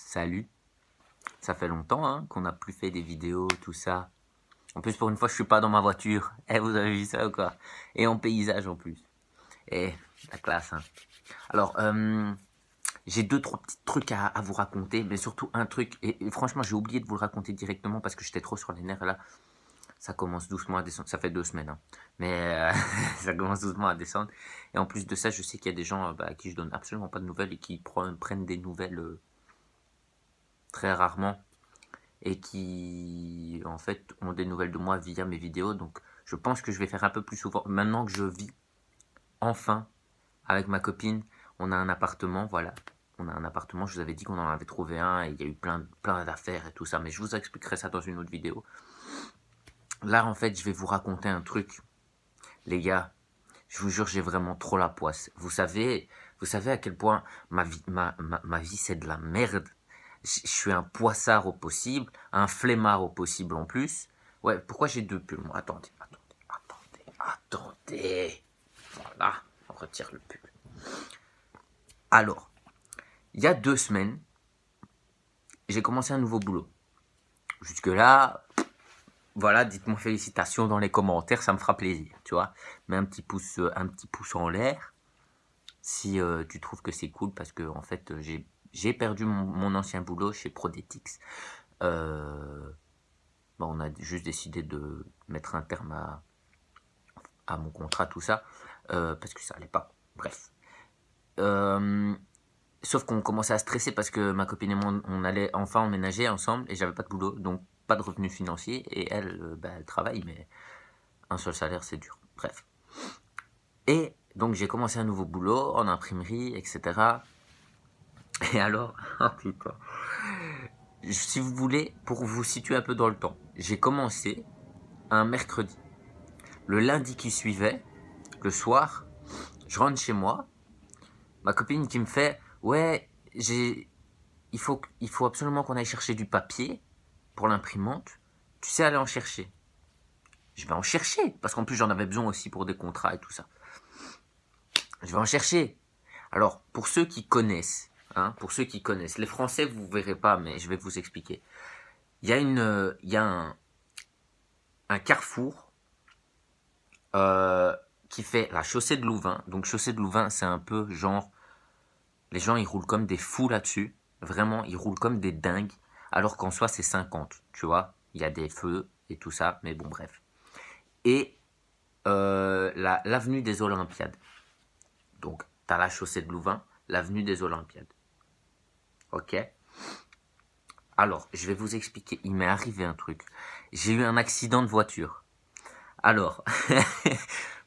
Salut, ça fait longtemps hein, qu'on n'a plus fait des vidéos, tout ça. En plus, pour une fois, je suis pas dans ma voiture. Eh, vous avez vu ça ou quoi? Et en paysage en plus. Eh, la classe, hein. Alors, j'ai deux, trois petits trucs à vous raconter, mais surtout un truc. Et franchement, j'ai oublié de vous le raconter directement parce que j'étais trop sur les nerfs. Là, ça commence doucement à descendre. Ça fait 2 semaines, hein. Mais ça commence doucement à descendre. Et en plus de ça, je sais qu'il y a des gens à qui je donne absolument pas de nouvelles et qui prennent des nouvelles très rarement. Et qui en fait ont des nouvelles de moi via mes vidéos. Donc je pense que je vais faire un peu plus souvent. Maintenant que je vis enfin avec ma copine, on a un appartement, voilà. On a un appartement, je vous avais dit qu'on en avait trouvé un et il y a eu plein d'affaires et tout ça. Mais je vous expliquerai ça dans une autre vidéo. Là en fait je vais vous raconter un truc. Les gars, je vous jure j'ai vraiment trop la poisse. Vous savez à quel point ma vie c'est de la merde. Je suis un poissard au possible, un flemmard au possible en plus. Ouais, pourquoi j'ai 2 pulls? Attendez. Voilà, on retire le pull. Alors, il y a 2 semaines, j'ai commencé un nouveau boulot. Jusque-là, voilà, dites-moi félicitations dans les commentaires, ça me fera plaisir, tu vois. Mets un petit pouce en l'air si tu trouves que c'est cool parce que en fait, j'ai perdu mon ancien boulot chez Prodetics. On a juste décidé de mettre un terme à mon contrat, tout ça, parce que ça allait pas. Bref. Sauf qu'on commençait à stresser parce que ma copine et moi, on allait enfin emménager ensemble et j'avais pas de boulot, donc pas de revenus financiers. Et elle, elle travaille, mais un seul salaire, c'est dur. Bref. Et donc j'ai commencé un nouveau boulot en imprimerie, etc. Et alors, oh putain. Si vous voulez, pour vous situer un peu dans le temps, j'ai commencé un mercredi. Le lundi qui suivait, le soir, je rentre chez moi, ma copine qui me fait « Ouais, il faut absolument qu'on aille chercher du papier pour l'imprimante. Tu sais aller en chercher ?» Je vais en chercher, parce qu'en plus j'en avais besoin aussi pour des contrats et tout ça. Je vais en chercher. Alors, pour ceux qui connaissent, les Français vous verrez pas, mais je vais vous expliquer. Il y a un carrefour qui fait la chaussée de Louvain. Donc chaussée de Louvain, c'est un peu genre, les gens ils roulent comme des fous là-dessus. Vraiment, ils roulent comme des dingues. Alors qu'en soi, c'est 50, tu vois. Il y a des feux et tout ça, mais bon, bref. Et l'avenue des Olympiades. Donc, tu as la chaussée de Louvain, l'avenue des Olympiades. Ok? Alors, je vais vous expliquer. Il m'est arrivé un truc. J'ai eu un accident de voiture. Alors,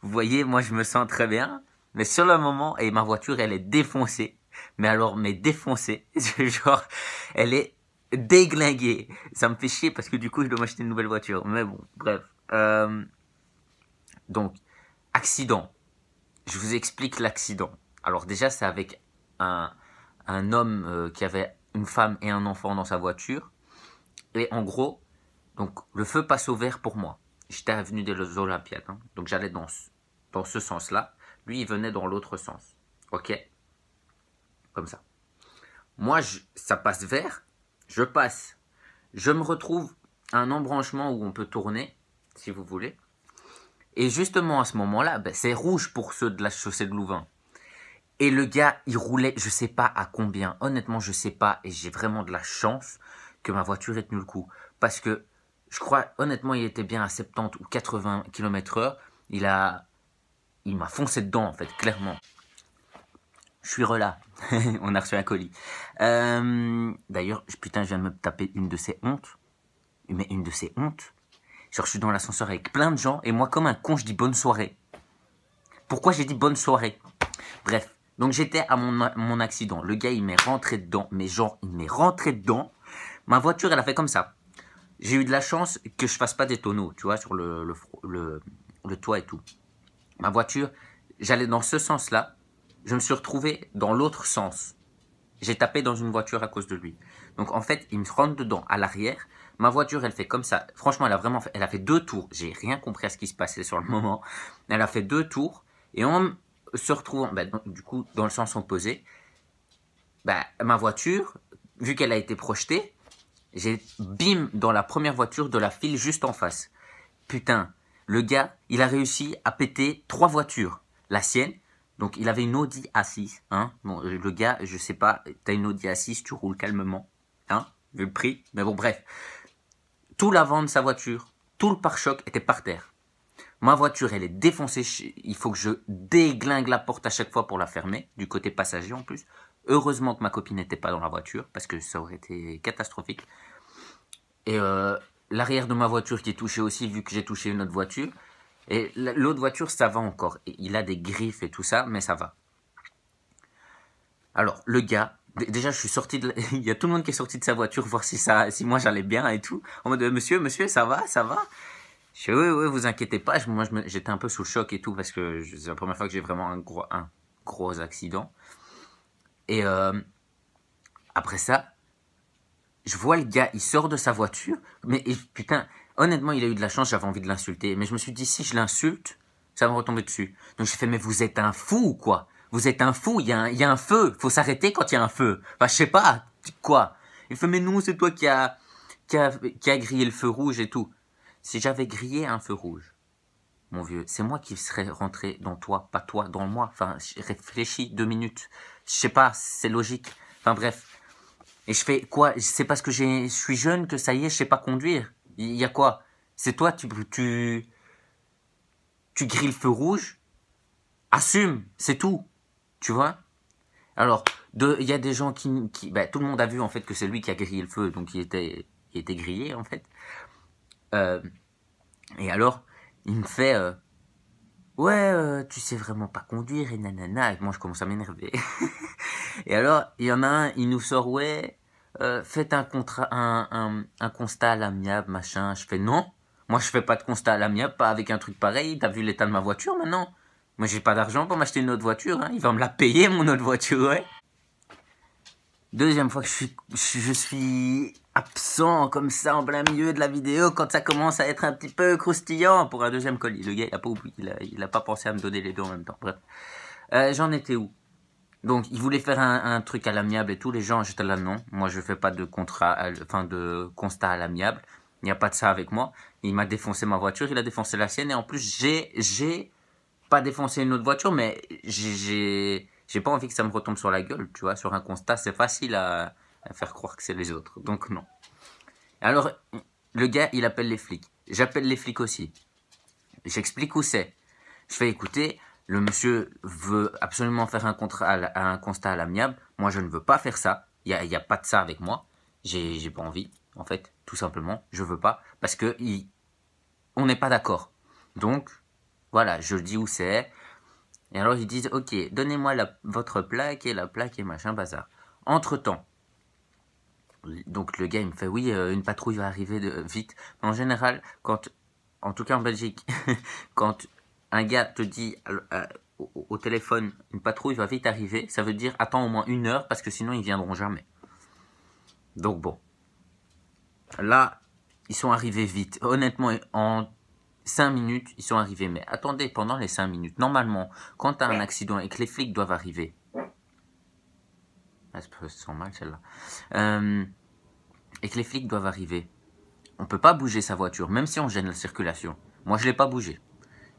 vous voyez, moi je me sens très bien, mais sur le moment, et ma voiture elle est défoncée, mais défoncée, genre, elle est déglinguée. Ça me fait chier parce que du coup je dois m'acheter une nouvelle voiture, mais bon, bref. Donc, accident. Je vous explique l'accident. Alors déjà, c'est avec un homme qui avait une femme et un enfant dans sa voiture, et en gros, donc le feu passe au vert pour moi. J'étais avenue des Olympiades, hein. Donc j'allais dans ce sens-là. Lui, il venait dans l'autre sens. Ok? Comme ça. Moi, ça passe vert. Je passe. Je me retrouve à un embranchement où on peut tourner, si vous voulez. Et justement, à ce moment-là, c'est rouge pour ceux de la chaussée de Louvain. Et le gars, il roulait, je sais pas à combien. Honnêtement, je sais pas. Et j'ai vraiment de la chance que ma voiture ait tenu le coup. Parce que je crois, honnêtement, il était bien à 70 ou 80 km/h. Il m'a foncé dedans, en fait, clairement. Je suis relâ. On a reçu un colis. D'ailleurs, putain, je viens de me taper une de ces hontes. Mais une de ces hontes. Genre, je suis dans l'ascenseur avec plein de gens. Et moi, comme un con, je dis bonne soirée. Pourquoi j'ai dit bonne soirée? Bref. Donc, j'étais à mon accident. Le gars, il m'est rentré dedans. Mais genre, il m'est rentré dedans. Ma voiture, elle a fait comme ça. J'ai eu de la chance que je fasse pas des tonneaux, tu vois, sur le toit et tout. Ma voiture, j'allais dans ce sens-là. Je me suis retrouvé dans l'autre sens. J'ai tapé dans une voiture à cause de lui. Donc en fait, il me rentre dedans à l'arrière. Ma voiture, elle fait comme ça. Franchement, elle a fait 2 tours. J'ai rien compris à ce qui se passait sur le moment. Elle a fait 2 tours. Et en se retrouvant, du coup, dans le sens opposé, ma voiture, vu qu'elle a été projetée, j'ai bim dans la première voiture de la file juste en face. Putain, le gars, il a réussi à péter 3 voitures. La sienne, donc il avait une Audi A6. Hein. Bon, le gars, je sais pas, t'as une Audi A6, tu roules calmement. Hein, vu le prix. Mais bon, bref. Tout l'avant de sa voiture, tout le pare-choc était par terre. Ma voiture, elle est défoncée. Il faut que je déglingue la porte à chaque fois pour la fermer, du côté passager en plus. Heureusement que ma copine n'était pas dans la voiture, parce que ça aurait été catastrophique. Et l'arrière de ma voiture qui est touché aussi, vu que j'ai touché une autre voiture. Et l'autre voiture, ça va encore. Et il a des griffes et tout ça, mais ça va. Alors, le gars, déjà, je suis sorti de... Il y a tout le monde qui est sorti de sa voiture, voir si moi j'allais bien et tout. En mode, monsieur, ça va, ça va. Je fais, oui, vous inquiétez pas. Moi, j'étais un peu sous le choc et tout, parce que c'est la première fois que j'ai vraiment un gros accident. Et après ça, je vois le gars, il sort de sa voiture, mais putain, honnêtement, il a eu de la chance, j'avais envie de l'insulter. Mais je me suis dit, si je l'insulte, ça va me retomber dessus. Donc j'ai fait, mais vous êtes un fou ou quoi? Vous êtes un fou, il y a un feu, faut s'arrêter quand il y a un feu. Enfin, je sais pas, quoi? Il fait, mais non, c'est toi qui a grillé le feu rouge et tout. Si j'avais grillé un feu rouge, mon vieux, c'est moi qui serais rentré dans toi, pas toi dans moi. Enfin, réfléchis 2 minutes. Je sais pas, c'est logique. Enfin bref. Et je fais quoi? C'est parce que je suis jeune que ça y est, je sais pas conduire. Il y a quoi? C'est toi, tu grilles le feu rouge, assume, c'est tout. Tu vois? Alors, il y a des gens bah, tout le monde a vu en fait que c'est lui qui a grillé le feu, donc il était grillé en fait. Et alors, il me fait ouais, tu sais vraiment pas conduire et nanana. Et moi, je commence à m'énerver. Et alors, il y en a un, il nous sort ouais. Faites un constat à l'amiable, machin. Je fais non. Moi, je fais pas de constat à l'amiable, pas avec un truc pareil. T'as vu l'état de ma voiture maintenant? Moi, j'ai pas d'argent pour m'acheter une autre voiture. Hein. Il va me la payer, mon autre voiture, ouais. Deuxième fois que je suis absent comme ça en plein milieu de la vidéo quand ça commence à être un petit peu croustillant pour un deuxième colis. Le gars, il a pas oublié, il a pas pensé à me donner les deux en même temps. Bref. J'en étais où? Donc, il voulait faire un truc à l'amiable et tout. Les gens, j'étais là, non. Moi, je fais pas de de constat à l'amiable. Il n'y a pas de ça avec moi. Il m'a défoncé ma voiture, il a défoncé la sienne. Et en plus, j'ai pas défoncé une autre voiture, mais j'ai pas envie que ça me retombe sur la gueule, tu vois. Sur un constat, c'est facile à faire croire que c'est les autres. Donc, non. Alors, le gars, il appelle les flics. J'appelle les flics aussi. J'explique où c'est. Je fais écouter, le monsieur veut absolument faire un constat à l'amiable. Moi, je ne veux pas faire ça. Il y a pas de ça avec moi. J'ai pas envie, en fait, tout simplement. Je veux pas parce que on n'est pas d'accord. Donc, voilà, je dis où c'est. Et alors ils disent, ok, donnez-moi votre plaque et la plaque et machin bazar. Entre-temps, donc le gars il me fait, oui, une patrouille va arriver vite. En général, en tout cas en Belgique, quand un gars te dit au téléphone, une patrouille va vite arriver, ça veut dire attends au moins 1 heure parce que sinon ils viendront jamais. Donc bon, là, ils sont arrivés vite. Honnêtement, en 5 minutes, ils sont arrivés. Mais attendez, pendant les 5 minutes, normalement, quand tu as un accident et que les flics doivent arriver... Ah, ça sent mal celle-là. Et que les flics doivent arriver, on peut pas bouger sa voiture, même si on gêne la circulation. Moi, je l'ai pas bougé.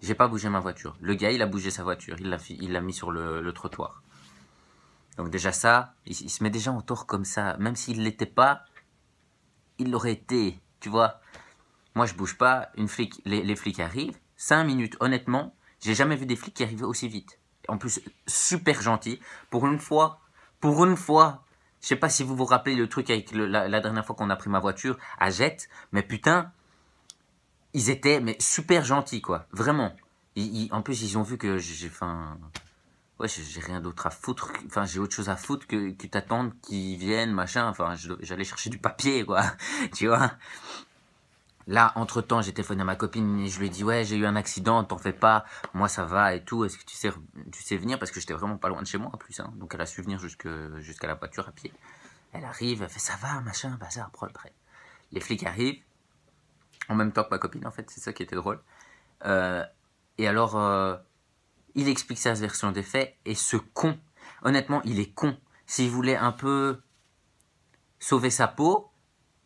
J'ai pas bougé ma voiture. Le gars, il a bougé sa voiture. Il l'a mis sur le trottoir. Donc déjà ça, il se met déjà en tort comme ça. Même s'il l'était pas, il l'aurait été. Tu vois? Moi, je bouge pas. Les flics arrivent. 5 minutes. Honnêtement, j'ai jamais vu des flics qui arrivaient aussi vite. En plus, super gentils. Pour une fois, je sais pas si vous vous rappelez le truc avec la dernière fois qu'on a pris ma voiture à Jette, mais putain, ils étaient super gentils, quoi. Vraiment. En plus, ils ont vu que ouais, j'ai rien d'autre à foutre. Enfin, j'ai autre chose à foutre que t'attendre qu'ils viennent, machin. Enfin, j'allais chercher du papier, quoi. Tu vois? Là, entre-temps, j'ai téléphoné à ma copine et je lui ai dit, ouais, j'ai eu un accident, t'en fais pas, moi ça va et tout, est-ce que tu sais venir? Parce que j'étais vraiment pas loin de chez moi en plus, hein. Donc elle a su venir jusqu'à la voiture à pied. Elle arrive, elle fait, ça va, machin, bazar, prêt. Les flics arrivent, en même temps que ma copine en fait, c'est ça qui était drôle. Et alors, il explique sa version des faits et ce con, honnêtement, il est con. S'il voulait un peu sauver sa peau,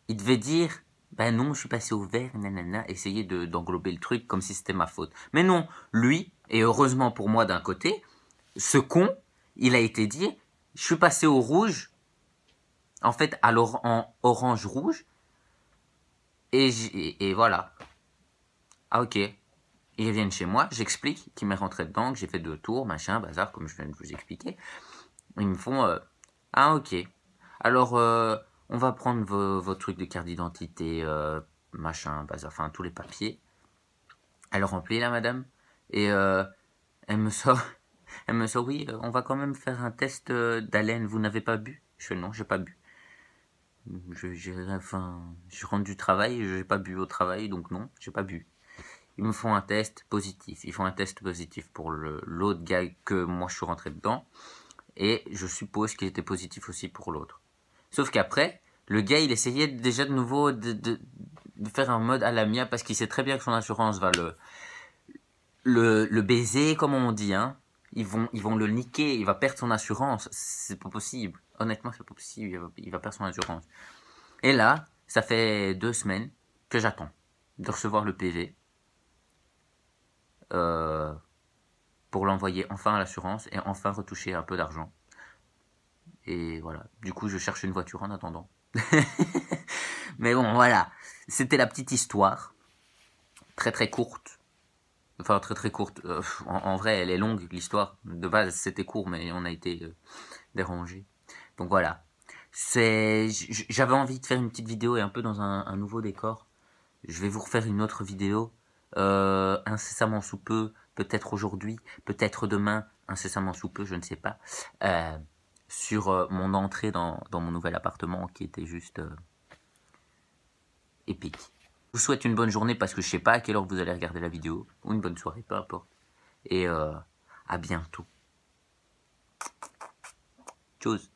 il devait dire ben non, je suis passé au vert, nanana, essayer d'englober le truc comme si c'était ma faute. Mais non, lui, et heureusement pour moi d'un côté, ce con, il a été dit je suis passé au rouge, en fait en orange-rouge, et voilà. Ah ok. Ils viennent chez moi, j'explique qu'il m'est rentré dedans, que j'ai fait 2 tours, machin, bazar, comme je viens de vous expliquer. Ils me font ah ok. Alors on va prendre vos trucs de carte d'identité, machin, bazar, enfin tous les papiers. Elle remplit la madame et elle me sort, elle me sort oui, on va quand même faire un test d'haleine. Vous n'avez pas bu? Je fais non, j'ai pas bu. Je rentre du travail, j'ai pas bu au travail, donc non, j'ai pas bu. Ils me font un test positif. Ils font un test positif pour l'autre gars que moi je suis rentré dedans. Et je suppose qu'il était positif aussi pour l'autre. Sauf qu'après, le gars il essayait déjà de nouveau de faire un mode à la mia parce qu'il sait très bien que son assurance va le baiser, comme on dit. Hein. Ils vont le niquer, il va perdre son assurance. C'est pas possible. Honnêtement, c'est pas possible. Il va perdre son assurance. Et là, ça fait 2 semaines que j'attends de recevoir le PV. Pour l'envoyer enfin à l'assurance et enfin retoucher un peu d'argent. Et voilà. Du coup, je cherche une voiture en attendant. Mais bon, voilà. C'était la petite histoire. Très très courte. Enfin, très très courte. En vrai, elle est longue, l'histoire. De base, c'était court, mais on a été dérangé. Donc voilà. J'avais envie de faire une petite vidéo et un peu dans un nouveau décor. Je vais vous refaire une autre vidéo. Incessamment sous peu, peut-être aujourd'hui, peut-être demain, incessamment sous peu, je ne sais pas, sur mon entrée dans mon nouvel appartement qui était juste épique. Je vous souhaite une bonne journée parce que je sais pas à quelle heure vous allez regarder la vidéo, ou une bonne soirée, peu importe. Et à bientôt. Tchuss.